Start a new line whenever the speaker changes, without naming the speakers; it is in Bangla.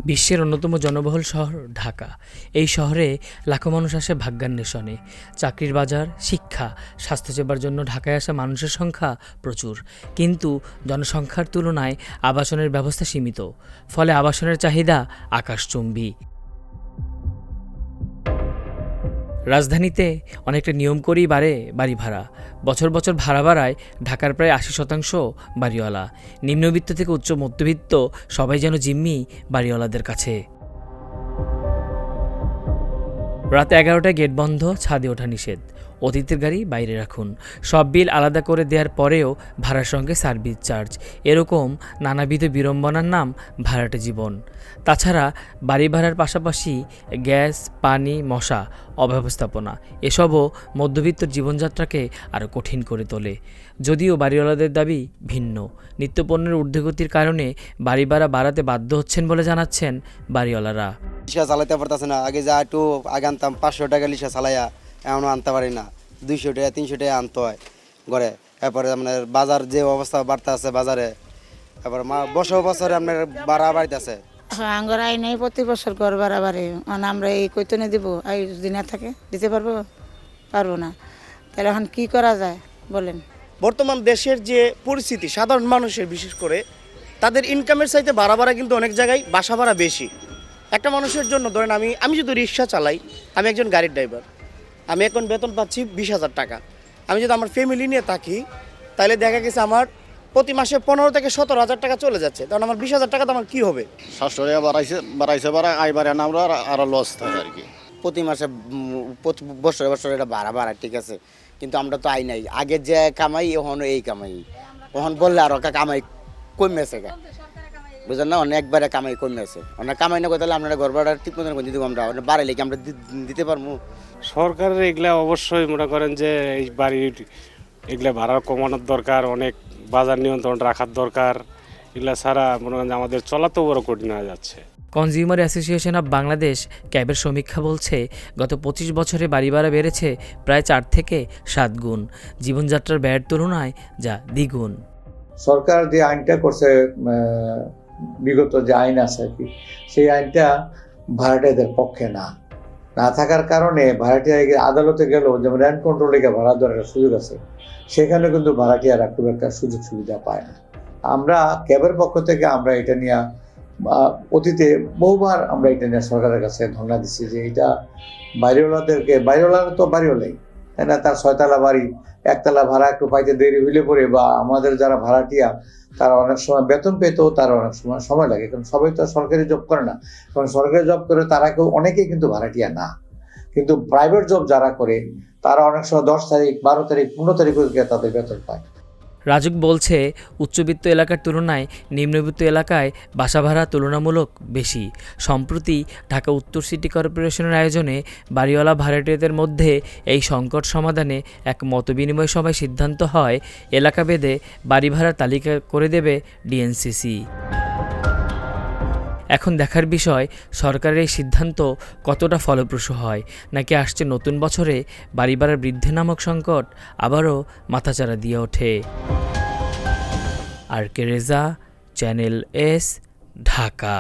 বিশ্বের অন্যতম জনবহুল শহর ঢাকা। এই শহরে লাখো মানুষ আসে ভাগ্যান্বেষণে। চাকরির বাজার, শিক্ষা, স্বাস্থ্যসেবার জন্য ঢাকায় আসা মানুষের সংখ্যা প্রচুর, কিন্তু জনসংখ্যার তুলনায় আবাসনের ব্যবস্থা সীমিত। ফলে আবাসনের চাহিদা আকাশচুম্বী। রাজধানীতে অনেকটা নিয়ম করেই বাড়ে বাড়ি ভাড়া। বছর বছর ভাড়া বাড়ায় ঢাকার প্রায় ৮০% বাড়িওয়ালা। নিম্নবিত্ত থেকে উচ্চ মধ্যবিত্ত সবাই যেন জিম্মি বাড়িওয়ালাদের কাছে। রাত ১১টায় গেট বন্ধ, ছাদে ওঠা নিষেধ। অতিথির গাড়ি বাইরে রাখুন। সব বিল আলাদা করে দেওয়ার পরেও ভাড়ার সঙ্গে সার্ভিস চার্জ। এরকম নানাবিধ বিড়ম্বনার নাম ভাড়াটে জীবন। তাছাড়া বাড়ি ভাড়ার পাশাপাশি গ্যাস, পানি, মশা, অব্যবস্থাপনা এসবও মধ্যবিত্ত জীবনযাত্রাকে আরও কঠিন করে তোলে। যদিও বাড়িওয়ালাদের দাবি ভিন্ন। নিত্যপণ্যের ঊর্ধ্বগতির কারণে বাড়ি ভাড়া বাড়াতে বাধ্য হচ্ছেন বলে জানাচ্ছেন বাড়িওয়ালারা।
রিক্সা চালাইতে পারতেছে না। আগে যা একটু আগে আনতাম 500 টাকা রিক্সা চালাইয়া, এমনও আনতে পারি না। 200 টাকা 300 টাকা আনতে হয় ঘরে। এরপরে আপনার বাজার যে অবস্থা বাড়তে আছে বাজারে, এবার বছরে আপনার ভাড়া বাড়িতেছে।
আঙ্গর আই নেই, প্রতি বছর ঘর ভাড়া বাড়ে। মানে আমরা এই কৈতনে দিব, এই যদি না থাকে দিতে পারবো না। তাহলে এখন কি করা যায় বলেন?
বর্তমান দেশের যে পরিস্থিতি, সাধারণ মানুষের বিশেষ করে তাদের ইনকামের চাইতে ভাড়া কিন্তু অনেক জায়গায় বাসা ভাড়া বেশি। একটা মানুষের জন্য ধরেন আমি যদি রিক্সা চালাই, আমি একজন গাড়ির ড্রাইভার, আমি এখন বেতন পাচ্ছি 20,000 টাকা। আমি যদি আমার ফ্যামিলি নিয়ে থাকি, তাহলে দেখা গেছে আমার প্রতি মাসে 15 থেকে 17,000 টাকা চলে যাচ্ছে। তখন আমার 20,000 টাকা তো আমার কী হবে?
700 টাকা বাড়াইছে আয় বাড়ে না, আমরা আরও লস থাকে আর কি।
প্রতি মাসে প্রতি বছরে এটা ভাড়া ঠিক আছে, কিন্তু আমরা তো আই নাই। আগে যে কামাই এখন এই কামাই, এখন বললে আর কামাই কমেছে, বুঝলেন না? একবারে কামাই কমেছে। অনেক কামাই না করতে আমরা ঘর ভাড়া ঠিক মতন করে দিতে, আমরা বাড়াইলে কি আমরা দিতে পারবো?
সরকারের এগুলা অবশ্যই মনে করেন যে এই বাড়ির এগুলা ভাড়া কমানোর দরকার, অনেক বাজার নিয়ন্ত্রণ রাখার দরকার। এগুলা ছাড়া মনে করেন যে আমাদের চলা তো বড় কঠিন হয়ে যাচ্ছে।
কনজিউমার অ্যাসোসিয়েশন অব বাংলাদেশ ক্যাবের সমীক্ষা বলছে, গত 25 বছরে বাড়ি ভাড়া বেড়েছে প্রায় 4 থেকে 7 গুণ। জীবনযাত্রার ব্যয়ের তুলনায় যা দ্বিগুণ।
সরকার যে আইনটা করছে, বিগত যে আইন আছে আর কি, সেই আইনটা ভাড়াটিয়াদের পক্ষে না থাকার কারণে ভাড়াটিয়া আদালতে গেলেও, যেমন র্যান্ট কন্ট্রোলে ভাড়া দেওয়ার একটা সুযোগ আছে, সেখানে কিন্তু ভাড়াটিয়ারা খুব একটা সুযোগ সুবিধা পায় না। আমরা ক্যাবের পক্ষ থেকে আমরা এটা নিয়ে অতীতে বহুবার আমরা এটা নিয়ে সরকারের কাছে ধর্ণা দিচ্ছি যে এটা বাইরেওয়ালারা তো বাড়িওয়ালাই, তাই না? তার 6 তলা বাড়ি, 1 তলা ভাড়া একটু পাইতে দেরি হইলে পরে, বা আমাদের যারা ভাড়াটিয়া তারা অনেক সময় বেতন পেতেও তারা অনেক সময় লাগে, কারণ সবাই তো সরকারি জব করে না। কারণ সরকারি জব করে তারা অনেকেই কিন্তু ভাড়াটিয়া না, কিন্তু প্রাইভেট জব যারা করে তারা অনেক সময় 10 তারিখ, 12 তারিখ, 15 তারিখ তাদের বেতন পায়।
রাজুক বলছে, উচ্চবিত্ত এলাকার তুলনায় নিম্নবিত্ত এলাকায় বাসা ভাড়া তুলনামূলক বেশি। সম্প্রতি ঢাকা উত্তর সিটি কর্পোরেশনের আয়োজনে বাড়িওয়ালা ভাড়াটিয়াদের মধ্যে এই সংকট সমাধানে এক মতবিনিময় সভায় সিদ্ধান্ত হয়, এলাকাভেদে বাড়ি ভাড়ার তালিকা করে দেবে ডিএনসিসি। এখন দেখার বিষয় সরকারের এই সিদ্ধান্ত কতটা ফলপ্রসূ হয়, নাকি আসছে নতুন বছরে বাড়ি ভাড়ার বৃদ্ধি নামক সংকট আবারও মাথাচাড়া দিয়ে ওঠে। আর কে রেজা, চ্যানেল এস, ঢাকা।